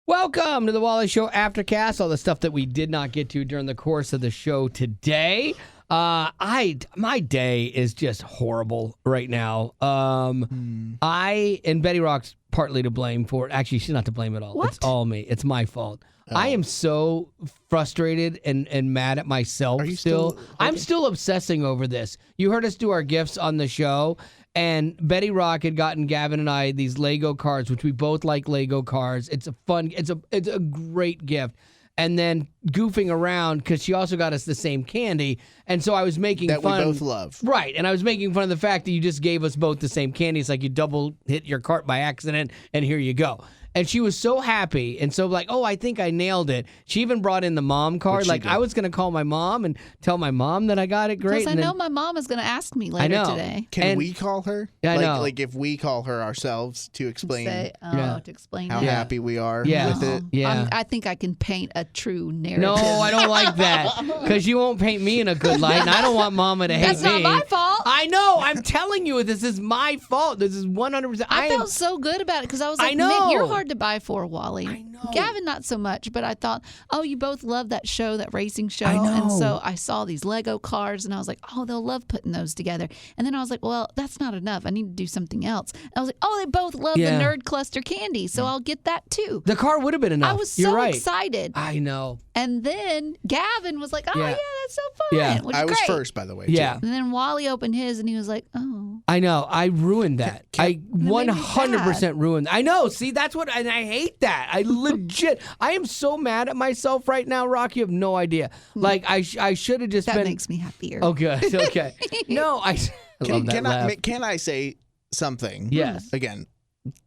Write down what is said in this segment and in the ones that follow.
Welcome to the Wally Show Aftercast. All the stuff that we did not get to during the course of the show today. My day is just horrible right now. And Betty Rock's partly to blame for it. Actually, she's not to blame at all. What? It's all me. It's my fault. I am so frustrated and mad at myself still. I'm still obsessing over this. You heard us do our gifts on the show, and Betty Rock had gotten Gavin and I these Lego cars, which we both like Lego cars. It's a great gift. And then goofing around, because she also got us the same candy. And so I was making fun. That we both love. Right. And I was making fun of the fact that you just gave us both the same candy. It's like you double hit your cart by accident, and here you go. And she was so happy and so like, oh, I think I nailed it. She even brought in the mom card. Like, I was going to call my mom and tell my mom that I got it great. Because I know my mom is going to ask me later today. Can we call her? I know. Like if we call her ourselves to explain to explain how happy we are with it. Yeah. I think I can paint a true narrative. No, I don't like that. Because you won't paint me in a good light, and I don't want Mama to hate me. That's not my fault. I know. I'm telling you, this is my fault. This is 100%. I felt so good about it because I was like, Nick, you're hard to buy for, Wally. I know. Gavin, not so much, but I thought, oh, you both love that show, that racing show. I know. And so I saw these Lego cars, and I was like, oh, they'll love putting those together. And then I was like, well, that's not enough. I need to do something else. And I was like, oh, they both love the Nerd Cluster candy, so I'll get that too. The car would have been enough. I was You're so right. excited. I know. And then Gavin was like, oh, yeah, that's so fun. Yeah. Which I was great. first, by the way. Yeah. Too. And then Wally opened his, and he was like, oh. I know. I ruined that. I made me 100% ruined. I know. See, that's what, and I hate that. I legit, I am so mad at myself right now, Rock. You have no idea. Like, I should have just That been. makes me happier. Oh, good. Okay. No, I love that laugh. Can I say something? Yes. Again,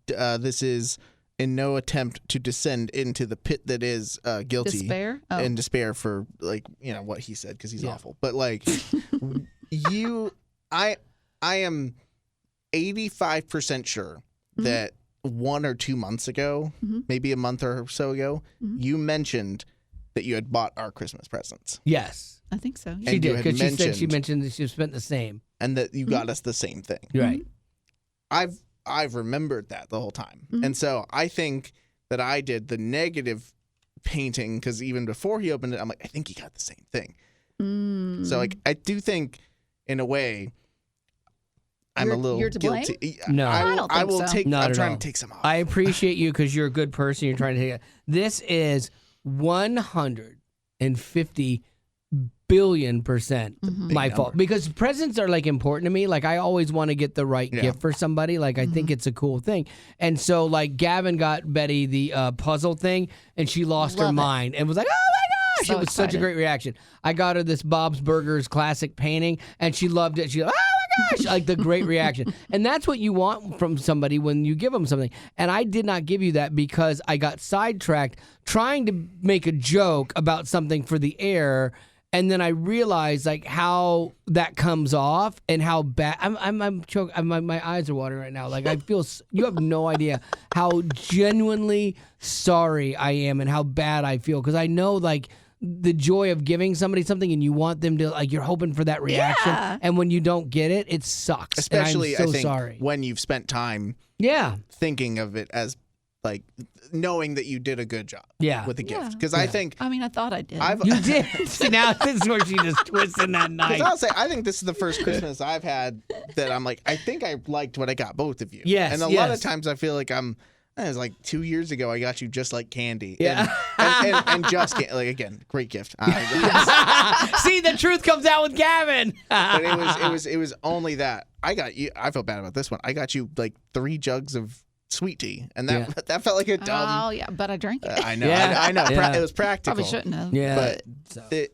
this is in no attempt to descend into the pit that is guilty Despair? Oh. and despair for what he said because he's awful. But like I am 85% sure that 1 or 2 months ago, maybe a month or so ago, you mentioned that you had bought our Christmas presents. Yes. I think so. She did, because she said she mentioned that she spent the same. And that you got us the same thing. Right. I've remembered that the whole time. And so I think that I did the negative painting because even before he opened it, I'm like, I think he got the same thing. So like I do think in a way I'm a little you're to blame? guilty. No. I will so. take Not I'm at trying all. to take some off. I appreciate you because you're a good person. You're trying to take it. This is 150 billion% my fault, because presents are like important to me. Like I always want to get the right gift for somebody. Like I think it's a cool thing. And so like Gavin got Betty the puzzle thing, and she lost her mind and was like, oh my gosh, So it was such a great reaction. I got her this Bob's Burgers classic painting, and she loved it. She, oh my gosh, like the great reaction. And that's what you want from somebody when you give them something. And I did not give you that because I got sidetracked trying to make a joke about something for the air. And then I realized like how that comes off and how bad I'm choking. My eyes are watering right now. Like I feel you have no idea how genuinely sorry I am and how bad I feel, because I know like the joy of giving somebody something and you want them to like, you're hoping for that reaction, and when you don't get it, it sucks. Especially and I'm so I think sorry. when you've spent time thinking of it as like knowing that you did a good job with the gift. Because I think I thought I did. You did. See, now this is where she just twisted that knife. I'll say, I think this is the first Christmas I've had that I'm like, I think I liked what I got both of you. Yes, and a lot of times I feel like it was like 2 years ago I got you just like candy. Yeah. And just like again, great gift. See, the truth comes out with Gavin. But it was only that I got you. I feel bad about this one. I got you like 3 jugs of sweet tea, and that felt like a dumb. Oh yeah, but I drank it. I know. Yeah. I know. Yeah. It was practical. Probably shouldn't have. Yeah. But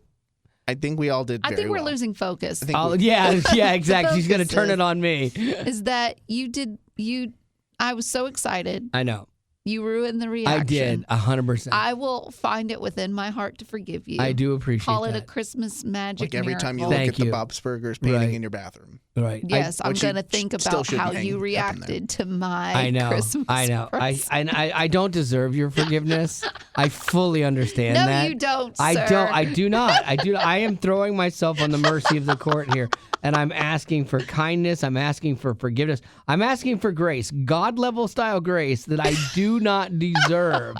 I think we all did. I very think we're well. losing focus. Yeah, exactly. She's gonna turn it on me. Is that I was so excited. I know. You ruined the reaction. I did, 100%. I will find it within my heart to forgive you. I do appreciate Call it that. a Christmas magic Like every miracle. time you look Thank at the you. Bob's Burgers painting in your bathroom. Right. Yes, I'm which you going to think still about should how hang you up in reacted to my I know. Christmas I know. present. I don't deserve your forgiveness. I fully understand No, that. you don't, I sir. don't. I do not. I am throwing myself on the mercy of the court here, and I'm asking for kindness. I'm asking for forgiveness. I'm asking for grace, God level style grace that I do not deserve.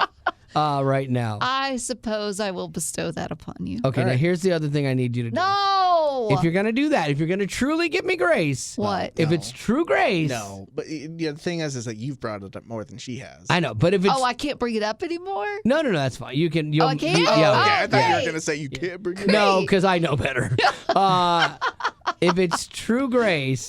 right now. I suppose I will bestow that upon you. Okay, now here's the other thing I need you to do. No! If you're going to do that, if you're going to truly give me grace. What? If it's true grace. No, but the thing is that you've brought it up more than she has. I know, but if it's... Oh, I can't bring it up anymore? No, that's fine. You can... I can't? yeah, okay, Oh, I thought you were great. going to say you can't bring it up. No, because I know better. If it's true grace,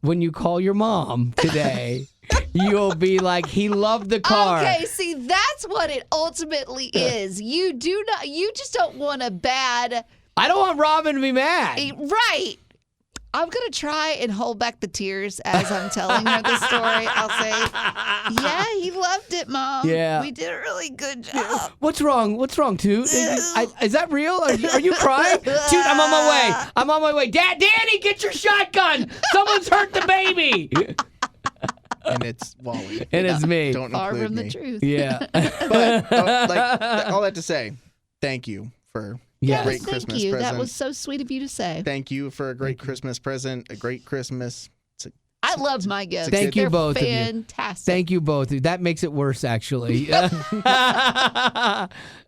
when you call your mom today, you'll be like, he loved the car. Okay, see, that's what it ultimately is. You just don't want a bad... I don't want Robin to be mad. Right. I'm going to try and hold back the tears as I'm telling her the story. I'll say, yeah, he loved it, Mom. Yeah. We did a really good job. What's wrong? What's wrong, Toot? Is that real? Are you crying? Toot, I'm on my way. I'm on my way. Danny, get your shotgun. Someone's hurt the baby. And it's Wally. And it's me. Don't Far include from the me. truth. Yeah. But all that to say, thank you for Yes. a great Thank Christmas you. present. That was so sweet of you to say. Thank you for a great Christmas present, a great Christmas. I love my gifts. Thank you They're both of you. fantastic. Thank you both. That makes it worse, actually.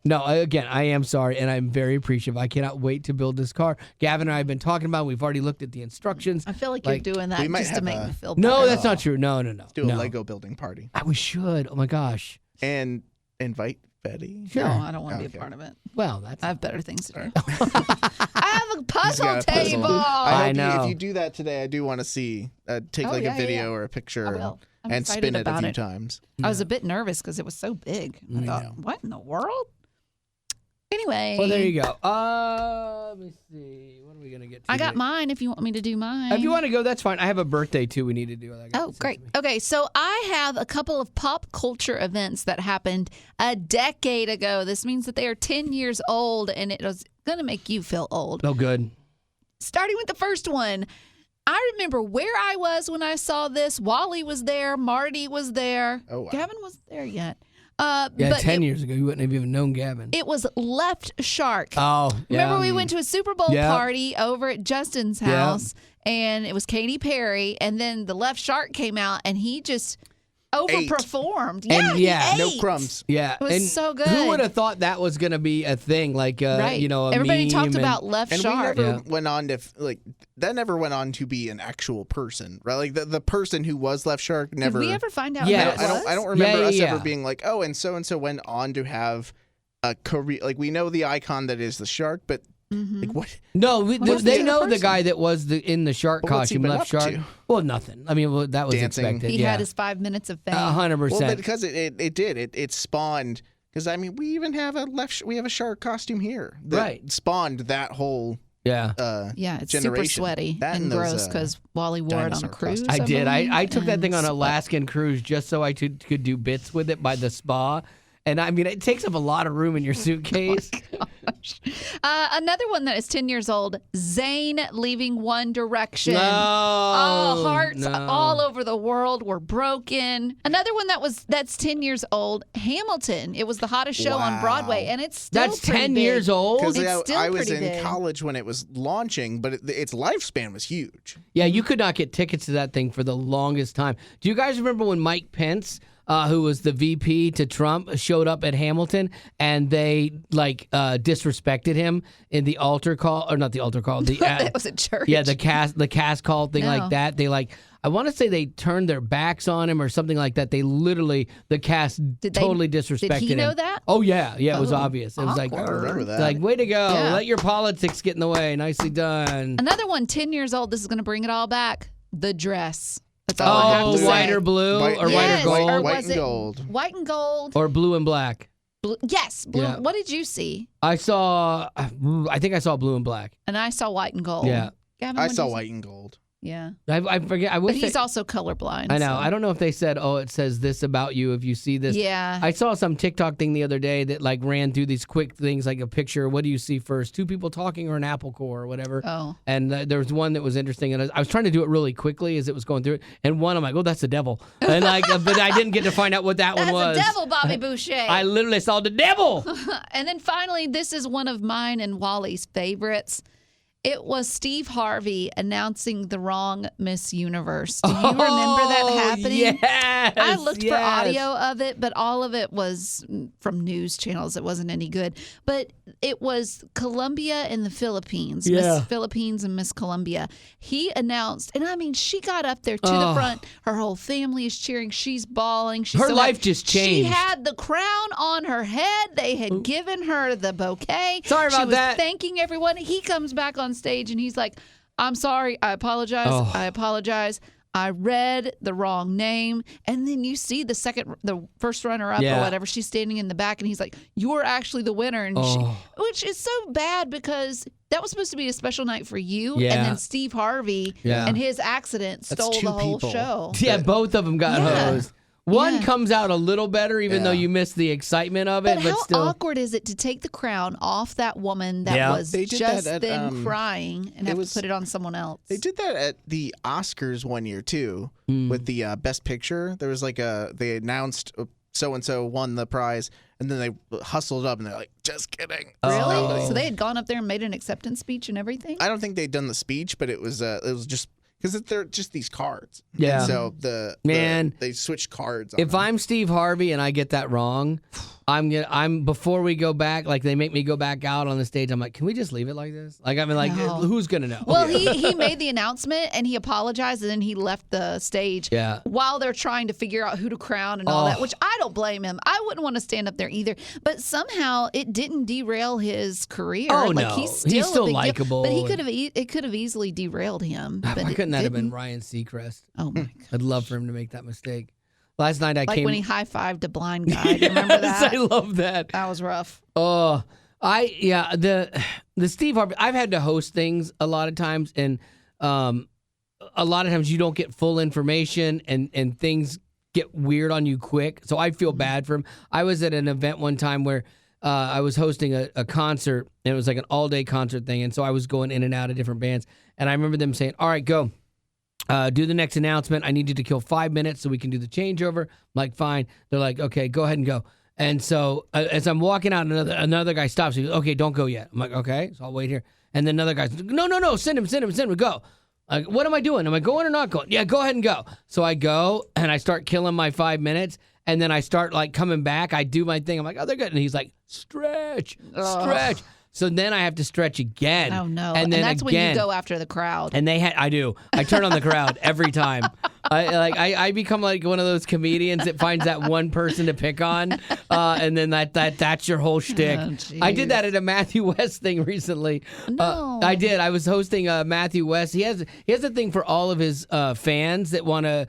No, again, I am sorry, and I'm very appreciative. I cannot wait to build this car. Gavin and I have been talking about it. We've already looked at the instructions. I feel like you're doing that we might just to have make a- me feel better. No, that's not true. No. Do a No. Lego building party We should. Oh, my gosh. and invite Betty. Sure. No, I don't want to be Okay. a part of it. Well, that's... I have better things to do. I have a He's puzzle got a puzzle. table. I hope know. If you do that today, I do want to see take Oh, like yeah, a video yeah. or a picture I will. I'm and excited spin it a about few it. times. I was a bit nervous because it was so big. I thought, what in the world? Anyway. Well, there you go. Let me see. What are we going to get to? I got today? mine if you want me to do mine. If you want to go, that's fine. I have a birthday, too, we need to do. Oh, great. Okay, so I have a couple of pop culture events that happened a decade ago. This means that they are 10 years old, and it was going to make you feel old. Oh, good. Starting with the first one, I remember where I was when I saw this. Wally was there. Marty was there. Oh, wow. Gavin wasn't there yet. Yeah, but 10 years ago, you wouldn't have even known Gavin. It was Left Shark. Oh, yeah. Remember we went to a Super Bowl Yeah. party over at Justin's house, and it was Katy Perry, and then the Left Shark came out, and he just overperformed. And he No ate. crumbs. Yeah, It was and so good. Who would have thought that was going to be a thing? Like, Right. a Everybody meme talked and- about Left And Shark. we never went on to that never went on to be an actual person, right? Like the person who was Left Shark never. Did we ever find out Yeah. who it was? I don't remember us Yeah. ever being like, oh, and so went on to have a career. Like we know the icon that is the shark, but like what? No, was they the know other the person? guy that was in the shark But what's he costume, been Left up Shark. to? Well, nothing. I mean, that was Dancing. expected. He yeah. had his 5 minutes of fame. 100%. Well, but because it spawned. Because I mean, we even have we have a shark costume here that Right. spawned that whole yeah. Yeah, it's super generation. sweaty That and and those, gross because Wally wore it on a dinosaur cruise. costumes. I did. believe, I took that and thing on an sweat. Alaskan cruise just so I could do bits with it by the spa. And I mean, it takes up a lot of room in your suitcase. Another one that is 10 years old, Zayn leaving One Direction. No. Oh, hearts no. all over the world were broken. Another one that's 10 years old, Hamilton. It was the hottest show on Wow. Broadway, and it's still That's pretty 10 big. years old? Because It's still I was pretty in big. college when it was launching, but its lifespan was huge. Yeah, you could not get tickets to that thing for the longest time. Do you guys remember when Mike Pence, who was the VP to Trump, showed up at Hamilton and they disrespected him in the altar call, or not the altar call, the That was a church. yeah, the cast call thing No. like that. They I want to say they turned their backs on him or something like that. They literally, the cast totally disrespected him. Did he know that? Oh yeah, it was Oh, obvious. It was I remember that. like, way to go, Yeah. let your politics get in the way. Nicely done. Another one, 10 years old. This is going to bring it all back. The Dress. That's all I have Oh, to white say. or blue White- or white Yes, or gold or White was and it gold. White and gold. or blue and black. Blue, yes, blue. Yeah. What did you see? I saw. I think I saw blue and black. And I saw white and gold. Yeah. Gavin, I what did saw you see? white and gold. Yeah. I forget. I But wish. he's they- also colorblind. I know. so- I don't know if they said, "Oh, it says this about you if you see this." Yeah. I saw some TikTok thing the other day that ran through these quick things, like a picture. What do you see first? Two people talking or an apple core or whatever. Oh. And there was one that was interesting, and I was trying to do it really quickly as it was going through it. And one, I'm like, "Oh, that's the devil," and but I didn't get to find out what that That's one was. the devil, Bobby Boucher. I literally saw the devil. And then finally, this is one of mine and Wally's favorites. It was Steve Harvey announcing the wrong Miss Universe. Do you remember that happening? Yes, I looked for audio of it, but all of it was from news channels. It wasn't any good. But it was Colombia and the Philippines. Miss Philippines and Miss Colombia. He announced, and I mean, she got up there to the front. Her whole family is cheering. She's bawling. Her life just changed. She had the crown on her head. They had given her the bouquet. Sorry about that. She was thanking everyone. He comes back on stage and he's like, I'm sorry. I apologize. I apologize. I read the wrong name. And then you see the first runner up or whatever. She's standing in the back and he's like, you're actually the winner. And which is so bad because that was supposed to be a special night for you. Yeah. And then Steve Harvey and his accident stole the whole show. Yeah, both of them got hosed. One comes out a little better, even though you missed the excitement of it. But how still, awkward is it to take the crown off that woman that was just then crying and have to put it on someone else? They did that at the Oscars one year, too, with the Best Picture. There was they announced so-and-so won the prize, and then they hustled up, and they're like, just kidding. Really? So they had gone up there and made an acceptance speech and everything? I don't think they'd done the speech, but it was just... Because they're just these cards. Yeah. And so they switch cards. If I'm Steve Harvey and I get that wrong, I'm before we go back, like they make me go back out on the stage. I'm like, can we just leave it like this? Like I mean, like who's gonna know? Well, he made the announcement and he apologized and then he left the stage. Yeah. While they're trying to figure out who to crown and all that, which I don't blame him. I wouldn't want to stand up there either. But somehow it didn't derail his career. Oh like, no, he's still a big deal. likable. But it could have easily derailed him. But why couldn't that have been Ryan Seacrest? Oh my God. I'd love for him to make that mistake. Last night I came when he high-fived a blind guy. Do you remember that? I love that. That was rough. Oh, the Steve Harvey. I've had to host things a lot of times, and a lot of times you don't get full information, and things get weird on you quick. So I feel bad for him. I was at an event one time where I was hosting a concert, and it was like an all-day concert thing, and so I was going in and out of different bands, and I remember them saying, "All right, go." Do the next announcement. I need you to kill 5 minutes so we can do the changeover. I'm like, fine. They're like, okay, go ahead and go. And so as I'm walking out, another guy stops. He goes, okay, don't go yet. I'm like, okay, so I'll wait here. And then another guy's, no, send him, go. Like, what am I doing? Am I going or not going? Yeah, go ahead and go. So I go and I start killing my 5 minutes. And then I start like coming back. I do my thing. I'm like, oh, they're good. And he's like, stretch. So then I have to stretch again. Oh no! And then that's again. when you go after the crowd. And I do. I turn on the crowd every time. I become like one of those comedians that finds that one person to pick on, and then that's your whole shtick. Oh, I did that at a Matthew West thing recently. No, I did. I was hosting Matthew West. He has a thing for all of his fans that want to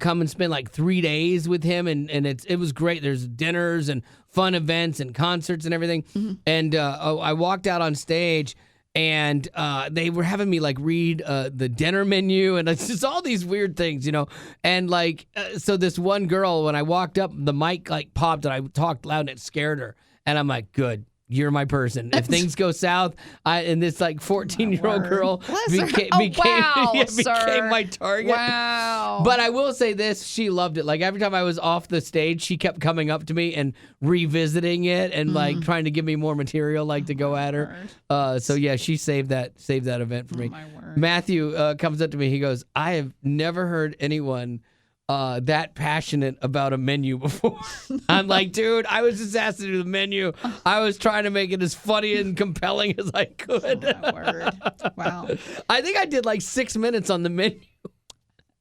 come and spend like 3 days with him, and it was great. There's dinners and fun events and concerts and everything. Mm-hmm. And I walked out on stage, and they were having me like read the dinner menu, and it's just all these weird things, you know. And like, so this one girl, when I walked up, the mic like popped, and I talked loud, and it scared her. And I'm like, good. You're my person. If things go south, and this like 14-year-old girl became my target. Wow. But I will say this, she loved it. Like every time I was off the stage, she kept coming up to me and revisiting it and like trying to give me more material like to go at her. So yeah, she saved that event for me. My word. Matthew comes up to me, he goes, I have never heard anyone that passionate about a menu before. I'm like, dude, I was just asked to do the menu. I was trying to make it as funny and compelling as I could. Oh, my word. Wow. I think I did like 6 minutes on the menu.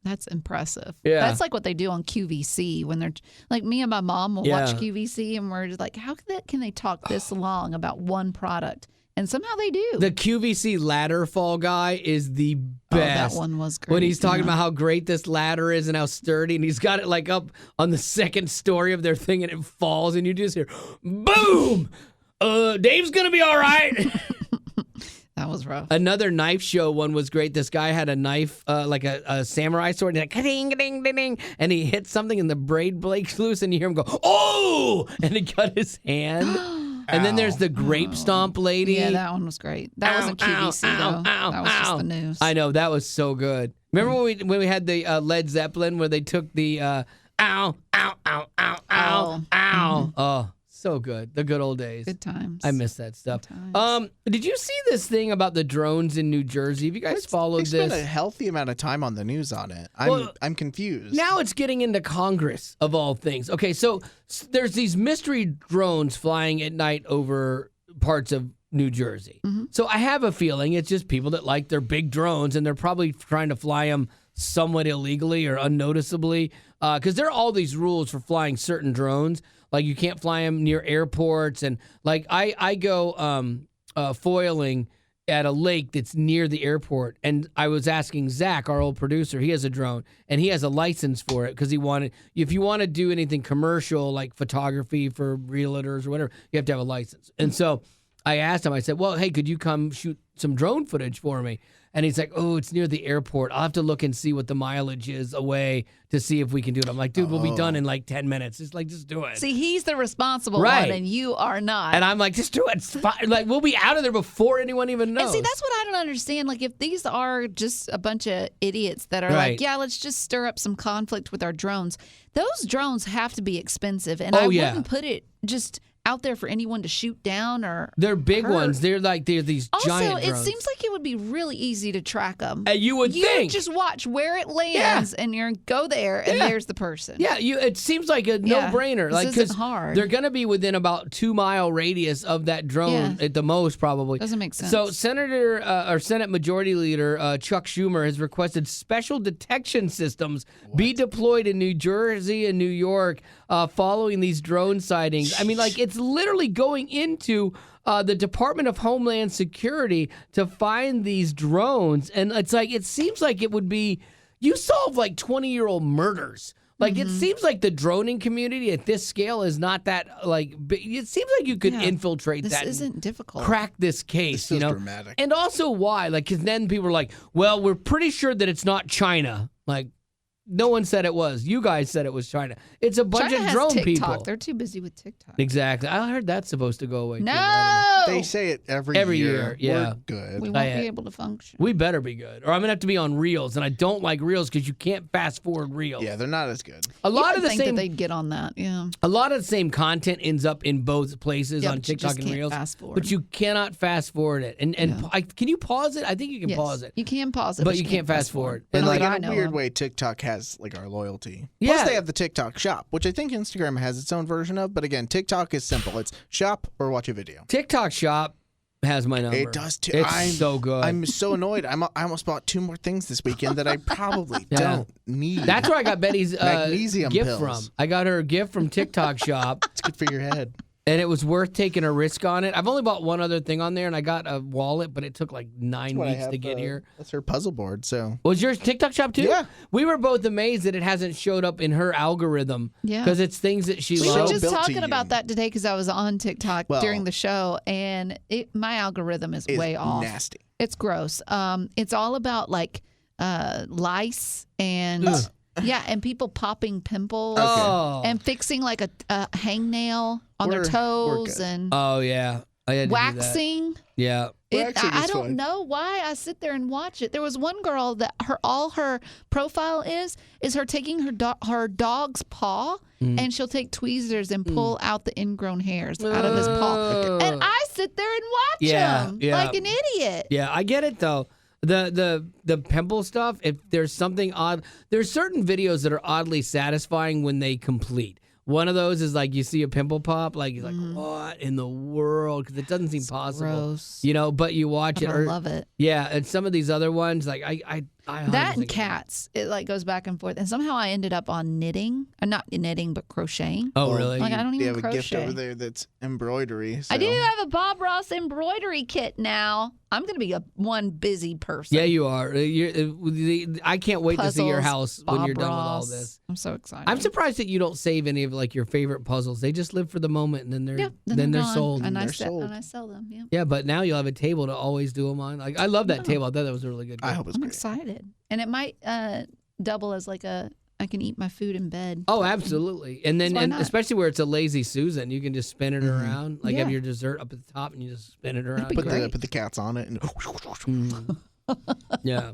That's impressive. Yeah. That's like what they do on QVC when they're like me and my mom will watch QVC and we're just like, how can they talk this long about one product? And somehow they do. The QVC ladder fall guy is the best. Oh, that one was great. When he's talking about how great this ladder is and how sturdy, and he's got it like up on the second story of their thing, and it falls, and you just hear, boom! Dave's gonna be all right. That was rough. Another knife show one was great. This guy had a knife, like a samurai sword, and like, ding, ding, ding, ding, and he hit something, and the blade breaks loose, and you hear him go, oh! And it cut his hand. And then there's the grape stomp lady. Yeah, that one was great. That wasn't QVC, though. That was just the news. I know, that was so good. Remember when we had the Led Zeppelin where they took the ow, ow, ow, ow, ow, ow. Oh, So good. The good old days. Good times. I miss that stuff. Good times. Did you see this thing about the drones in New Jersey? Have you guys followed They spent this? a healthy amount of time on the news on it. I'm confused. Now it's getting into Congress, of all things. Okay, so there's these mystery drones flying at night over parts of New Jersey. Mm-hmm. So I have a feeling it's just people that like their big drones, and they're probably trying to fly them somewhat illegally or unnoticeably, because there are all these rules for flying certain drones. Like you can't fly them near airports, and like I go foiling at a lake that's near the airport, and I was asking Zach, our old producer, he has a drone, and he has a license for it because he wanted, if you want to do anything commercial like photography for realtors or whatever, you have to have a license. And so I asked him, I said, well, hey, could you come shoot some drone footage for me? And he's like, oh, it's near the airport. I'll have to look and see what the mileage is away to see if we can do it. I'm like, dude, we'll be done in like 10 minutes. Just do it. See, he's the responsible Right. one, and you are not. And I'm like, just do it. It's fine. Like, we'll be out of there before anyone even knows. And see, that's what I don't understand. Like, if these are just a bunch of idiots that are Right. like, yeah, let's just stir up some conflict with our drones. Those drones have to be expensive, and Oh, I yeah. wouldn't put it just out there for anyone to shoot down or They're big hurt. ones. They're these Also, giant it drones. seems like it would be really easy to track them. You would think. just watch where it lands, and you go there, and Yeah. there's the person. Yeah, it seems like a Yeah, no-brainer. this Like, isn't 'cause hard. they're going to be within about 2-mile radius of that drone Yeah. at the most, probably. Doesn't make sense. So Senate Majority Leader Chuck Schumer has requested special detection systems be deployed in New Jersey and New York following these drone sightings. I mean, like, it's literally going into the Department of Homeland Security to find these drones. And it's like, it seems like it would be, you solve like 20-year-old murders. Like, it seems like the droning community at this scale is not that, like, it seems like you could Yeah. infiltrate This that. isn't difficult. Crack this case, This feels you know? dramatic. And also why? Like, because then people are like, well, we're pretty sure that it's not China. Like, no one said it was. You guys said it was China. It's a bunch China of has drone TikTok. people. They're too busy with TikTok. Exactly. I heard that's supposed to go away. Too, but I don't know. No, They say it every year, yeah. We're good. we won't be able to function. We better be good, or I'm gonna have to be on Reels, and I don't like Reels because you can't fast forward Reels. Yeah, they're not as good. A You lot would of the think same, that they'd get on that. Yeah. a lot of the same content ends up in both places Yeah, on but you TikTok just and can't Reels. fast forward. But you cannot fast forward it. And Yeah. can you pause it? I think you can Yes. pause it. You can pause it, But you can't fast forward. And Not like that I in a know weird of. way, TikTok has like our loyalty. Yeah. Plus, they have the TikTok shop, which I think Instagram has its own version of. But again, TikTok is simple. It's shop or watch a video. TikTok Shop has my number. It does too. It's so good. I'm so annoyed. I almost bought 2 more things this weekend that I probably Yeah. don't need. That's where I got Betty's Magnesium gift pills. from. I got her a gift from TikTok Shop, It's good for your head. and it was worth taking a risk on it. I've only bought one other thing on there, and I got a wallet, but it took like 9 That's what I weeks have, to get here. That's her puzzle board. So Was yours TikTok Shop too? Yeah. We were both amazed that it hasn't showed up in her algorithm. Yeah. Because it's things that she We So were loves. just built to talking you. about that today because I was on TikTok Well- during the show, and my algorithm is it's way off. nasty. It's gross. It's all about like lice and Ugh. yeah, and people popping pimples Oh. and fixing like a hangnail on their We're toes good. and Oh, yeah. I had to do that. waxing. Yeah. Waxing I is don't fine. know why I sit there and watch it. There was one girl that all her profile is her taking her dog's paw, Mm. and she'll take tweezers and pull out the ingrown hairs out of his paw. And I sit there and watch Yeah, him yeah. like an idiot. Yeah, I get it though. The pimple stuff, if there's something odd, there's certain videos that are oddly satisfying when they complete. One of those is like you see a pimple pop, like you're like, what in the world? Because it doesn't seem possible, gross. you know. But you watch But it, I or love it. yeah. And some of these other ones, like I That 100% and get cats, it like goes back and forth. And somehow I ended up on knitting, not knitting, but crocheting. Oh, really? Like, I don't They even have a gift crochet. over there that's embroidery. So. I do have a Bob Ross embroidery kit now. I'm going to be one busy person. Yeah, you are. I can't wait to see your Puzzles, house when Bob you're done with all Ross. this. I'm so excited. I'm surprised that you don't save any of like your favorite puzzles. They just live for the moment, and then they're Yeah, then they're gone. sold. And I They're sold. and I sell them. Yeah. Yeah, but now you'll have a table to always do them on. Like I love that table. I thought that was a really good. I gift. hope it's I'm great. excited. And it might double as like I can eat my food in bed. Oh, absolutely. And then, So why and not? especially where it's a lazy Susan, you can just spin it around. Like Yeah. have your dessert up at the top, and you just spin it around. be Put great. the cats on it and Yeah.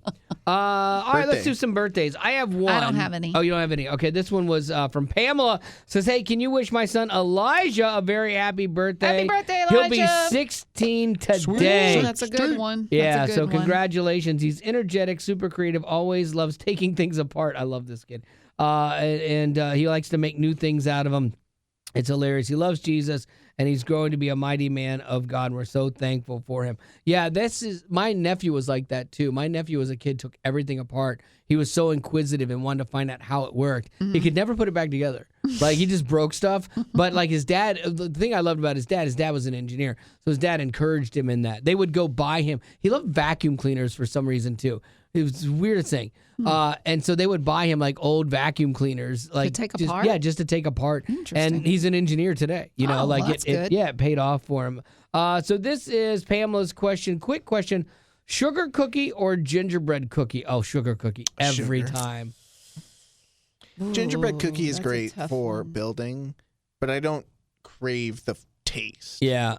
All right, let's Birthday. do some birthdays. I have one. I don't have any. Oh, you don't have any? Okay, this one was from Pamela. Says, hey, can you wish my son Elijah a very happy birthday? Happy birthday, He'll be Elijah. 16 today. Ooh, that's a good one. Yeah, That's a so good one. congratulations. He's energetic, super creative, always loves taking things apart. I love this kid. And he likes to make new things out of them. It's hilarious. He loves Jesus, and he's growing to be a mighty man of God. And we're so thankful for him. Yeah, my nephew was like that too. My nephew as a kid took everything apart. He was so inquisitive and wanted to find out how it worked. He could never put it back together. Like, he just broke stuff. But like his dad, the thing I loved about his dad was an engineer. So his dad encouraged him in that. They would go buy him. He loved vacuum cleaners for some reason too. It was the weirdest thing. And so they would buy him like old vacuum cleaners, like take just, apart? Yeah, just to take apart. Interesting. And he's an engineer today. You know, Oh, like well, that's good. it paid off for him. So this is Pamela's question. Quick question: sugar cookie or gingerbread cookie? Oh, sugar cookie every Sugar. time. Gingerbread cookie is that's a great tough for one. building, but I don't crave the taste. Yeah,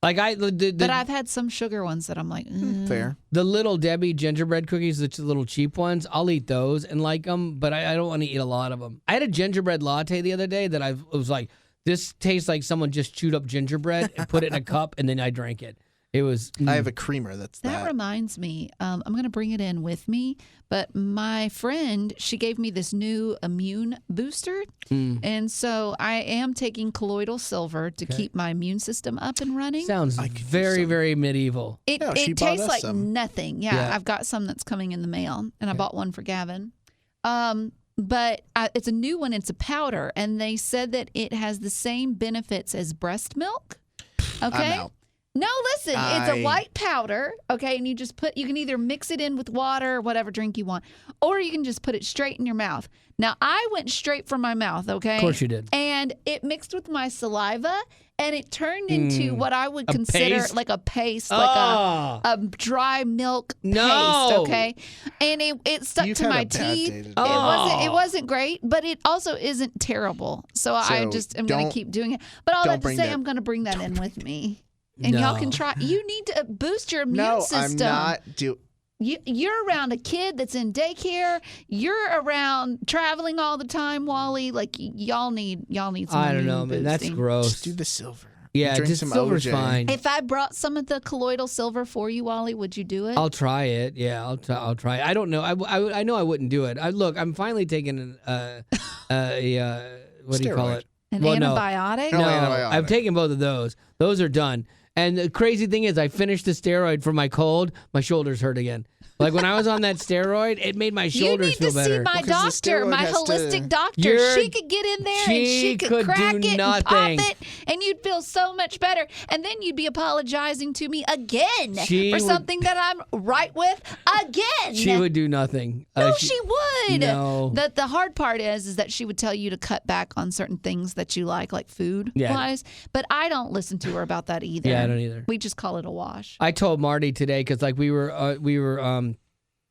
like But I've had some sugar ones that I'm like, Fair. the Little Debbie gingerbread cookies, the little cheap ones. I'll eat those and like them, but I don't want to eat a lot of them. I had a gingerbread latte the other day that I was like, this tastes like someone just chewed up gingerbread and put it in a cup, and then I drank it. It was. I have a creamer that's That that. reminds me, I'm going to bring it in with me, but my friend, she gave me this new immune booster. And so I am taking colloidal silver to keep my immune system up and running. Sounds I could use very, some. very medieval. It, No, she it bought tastes us like some. nothing. Yeah, Yeah. I've got some that's coming in the mail, and I bought one for Gavin. But it's a new one. It's a powder, and they said that it has the same benefits as breast milk. Okay. I'm out. No, listen, it's a white powder, okay, and you can either mix it in with water or whatever drink you want, or you can just put it straight in your mouth. Now, I went straight from my mouth, okay? Of course you did. And it mixed with my saliva, and it turned into what I would consider paste? like a paste, like a dry milk No. paste, okay? And it stuck You've to had my a bad teeth. day today. It wasn't great, but it also isn't terrible. So I So just am going don't- to keep doing it. But all don't that to bring say, that- I'm going to bring that in with me. And y'all can No. try. You need to boost your immune No, system. I'm not. You're around a kid that's in daycare. You're around traveling all the time, Wally. Like y'all need some. I don't immune know, man. That's boosting. gross. Just do the silver. Yeah, Drink just some silver's OJ. fine. If I brought some of the colloidal silver for you, Wally, would you do it? I'll try it. Yeah, I'll try it. I don't know. I know I wouldn't do it. Look, I'm finally taking what do you call Steroid. it? An Well, no. antibiotic? No. No, antibiotic. I've taken both of those. Those are done. And the crazy thing is, I finished the steroid for my cold. My shoulders hurt again. Like when I was on that steroid, it made my You shoulders need feel to better. see my Well, 'cause the doctor, steroid my has to- holistic doctor. You're- She could get in there and she she could could crack do it nothing. and pop it, and you'd feel so much better. And then you'd be apologizing to me again She for would- something that I'm right with again. She would do nothing. No, she would. No. The hard part is that she would tell you to cut back on certain things that you like food Yeah. wise. But I don't listen to her about that either. Yeah, I don't either. We just call it a wash. I told Marty today because like we were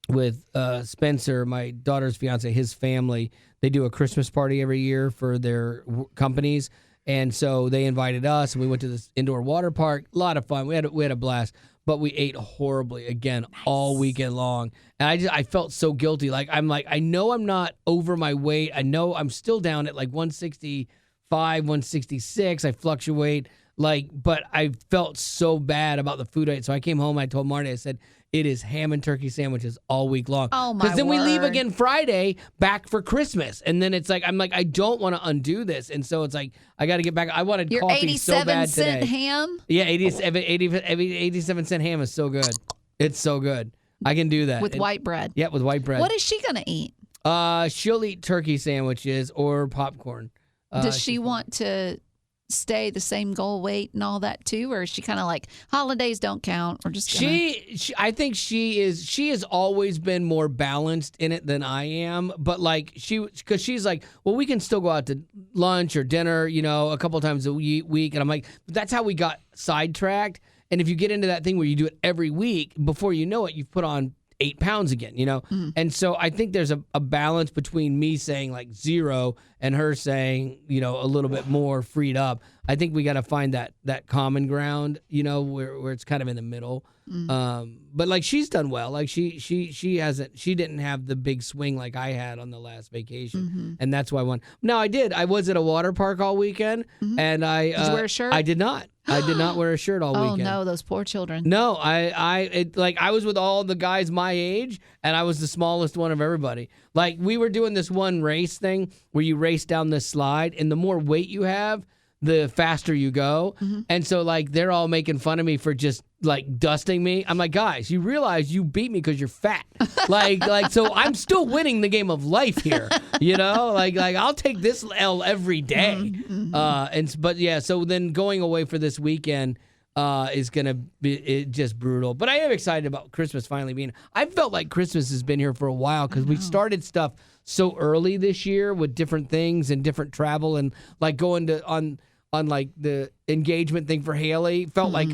with Spencer, my daughter's fiance, his family. They do a Christmas party every year for their companies, and so they invited us, and we went to this indoor water park. A lot of fun. We had a blast, but we ate horribly again all weekend long, and I felt so guilty. I know I'm not over my weight. I know I'm still down at like 165, 166. I fluctuate. But I felt so bad about the food I ate. So I came home. I told Marty, I said, it is ham and turkey sandwiches all week long. Oh, my Because then we leave word. again Friday back for Christmas. And then it's like, I don't want to undo this. And so it's like, I got to get back. I wanted Your coffee so 87 bad cent today. ham. Yeah, 87-cent ham is so good. It's so good. I can do that. With white bread. Yeah, with white bread. What is she going to eat? She'll eat turkey sandwiches or popcorn. Does she want to stay the same goal weight and all that too, or is she kind of like holidays don't count? Or just gonna... I think she has always been more balanced in it than I am. But because she's like, well, we can still go out to lunch or dinner, a couple times a week, and I'm like, that's how we got sidetracked. And if you get into that thing where you do it every week, before you know it, you've put on 8 pounds again, And so I think there's a balance between me saying 0 and her saying, a little bit more freed up. I think we got to find that common ground, where it's kind of in the middle. But like she's done well. Like she didn't have the big swing like I had on the last vacation, and that's why I won. No, I did. I was at a water park all weekend, and I did you wear a shirt? I did not. I did not wear a shirt all weekend. Oh no, those poor children. No, I was with all the guys my age, and I was the smallest one of everybody. Like we were doing this one race thing where you race down this slide, and the more weight you have, the faster you go. And so like they're all making fun of me for just like dusting me. I'm like, guys, you realize you beat me because you're fat. like so I'm still winning the game of life here. Like I'll take this L every day. But yeah, so then going away for this weekend is gonna be just brutal. But I am excited about Christmas finally being. I felt like Christmas has been here for a while because we started stuff so early this year with different things and different travel and like going to on like the engagement thing for Haley felt like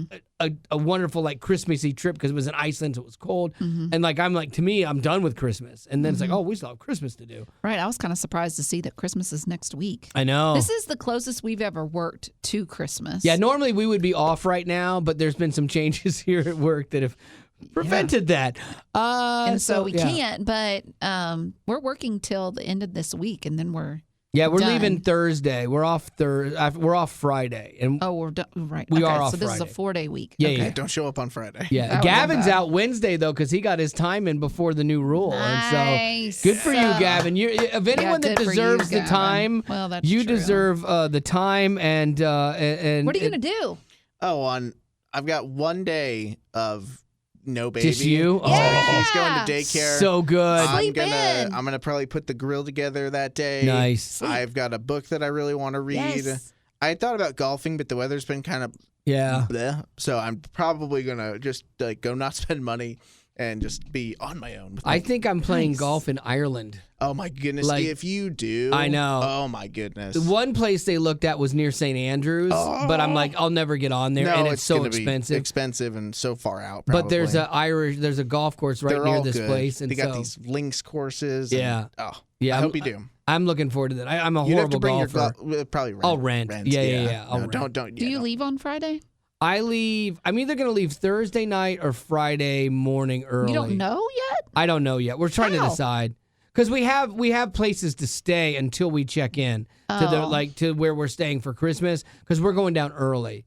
a wonderful like Christmassy trip because it was in Iceland, so it was cold. And like to me, I'm done with Christmas. And then it's like, oh, we still have Christmas to do. Right. I was kind of surprised to see that Christmas is next week. I know. This is the closest we've ever worked to Christmas. Yeah, normally we would be off right now, but there's been some changes here at work that have prevented that. And so we can't, but we're working till the end of this week, and then we're we're done. leaving Thursday. We're off We're off Friday, and we're done. Right. We okay, are off so this Friday. is a 4-day week. Yeah, okay. yeah. Don't show up on Friday. Yeah, Oh, Gavin's my bad. out Wednesday though because he got his time in before the new rule, Nice. and so good for you, Gavin. If anyone that good for you, deserves the Gavin. time, Well, that's you true. deserve the time and What are you gonna do? Oh, I've got 1 day of no baby. just you? Yeah. He's going to daycare. So good. Sleep in. I'm gonna probably put the grill together that day. Nice. I've got a book that I really want to read. Yes. I thought about golfing, but the weather's been kind of Yeah. bleh, so I'm probably gonna just like go not spend money and just be on my own. I think I'm playing Nice. golf in Ireland. Oh my goodness! Like, if you do, I know. Oh my goodness! The one place they looked at was near St. Andrews, but I'm like, I'll never get on there, no, and it's so gonna be expensive. expensive and so far out. But there's probably. there's a golf course right They're near all this good. place, and they got so these links courses. Yeah. And, oh, yeah, I hope you do. I'm looking forward to that. I'm a You'd have to horrible bring golfer. your probably rent. I'll rent. Yeah. I'll No, rent. don't. Do you leave on Friday? I leave. I'm either gonna leave Thursday night or Friday morning early. You don't know yet? I don't know yet. We're trying to How? decide because we have places to stay until we check in to where we're staying for Christmas because we're going down early.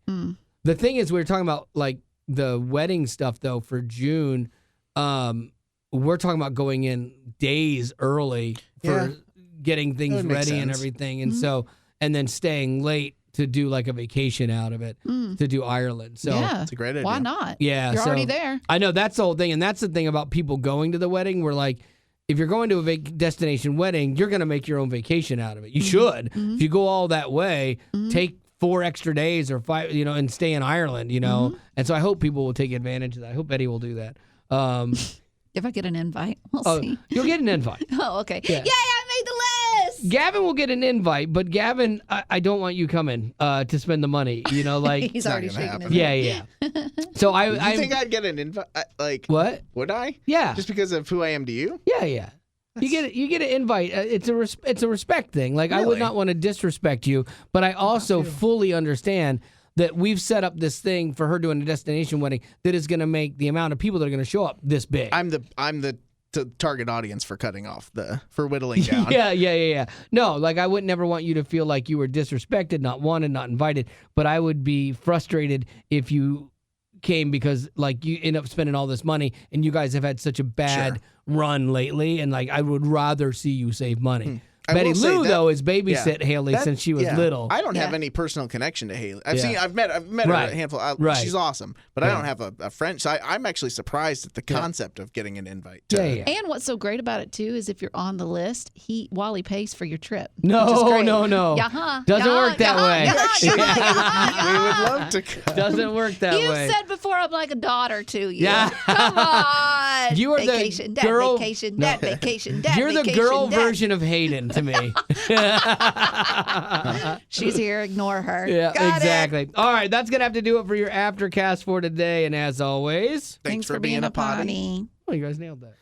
The thing is, we were talking about like the wedding stuff though for June. We're talking about going in days early for getting things That would make ready and sense. everything, and so and then staying late to do like a vacation out of it to do Ireland. So yeah. It's a great idea. Why not? yeah, You're so already there. I know that's the whole thing, and that's the thing about people going to the wedding. We're like, if you're going to a destination wedding, you're going to make your own vacation out of it. You should. If you go all that way, take 4 extra days or 5, and stay in Ireland, And so I hope people will take advantage of that. I hope Eddie will do that. If I get an invite, we'll see. You'll get an invite. Oh, okay. Yeah. Yay, I made the list. Gavin will get an invite, but Gavin, I don't want you coming to spend the money. Like He's not already gonna shaking happen. his yeah. So I You think I'd get an invite? Like what? Would I? Yeah. Just because of who I am to you? Yeah. You get an invite. It's a respect thing. Like I would Really? not want to disrespect you, but I also fully understand that we've set up this thing for her doing a destination wedding that is going to make the amount of people that are going to show up this big. I'm the target audience for cutting off for whittling down. Yeah. No, like I would never want you to feel like you were disrespected, not wanted, not invited. But I would be frustrated if you came because like you end up spending all this money and you guys have had such a bad run lately, and like I would rather see you save money. I Betty will say Lou that- though is babysit Haley since she was little. I don't have Yeah. any personal connection to Haley. I've Yeah. met her Right. a handful. Right. She's awesome, but Yeah. I don't have a friend. So I'm actually surprised at the concept of getting an invite. Yeah. And what's so great about it too is if you're on the list, Wally pays for your trip. No, which is great. no. Yeah-huh. Doesn't Yeah-huh. work that Yeah-huh. way. Yeah-huh. Yeah-huh. We would love to come. Doesn't work that You way. said before I'm like a daughter to you. Yeah. Come on. You are the vacation, dad girl- vacation, No. dad vacation, dad You're the vacation, girl dad. version of Hayden to me. She's here. Ignore her. Yeah, Got it. exactly. All right, that's going to have to do it for your Aftercast for today. And as always, Thanks for being a potty. oh, you guys nailed that.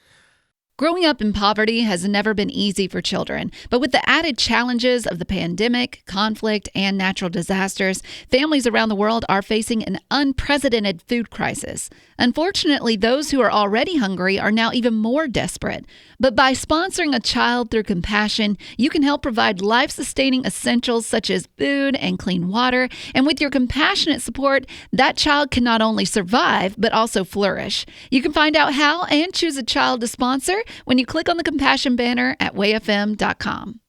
Growing up in poverty has never been easy for children, but with the added challenges of the pandemic, conflict, and natural disasters, families around the world are facing an unprecedented food crisis. Unfortunately, those who are already hungry are now even more desperate. But by sponsoring a child through compassion, you can help provide life-sustaining essentials such as food and clean water. And with your compassionate support, that child can not only survive, but also flourish. You can find out how and choose a child to sponsor when you click on the compassion banner at wayfm.com.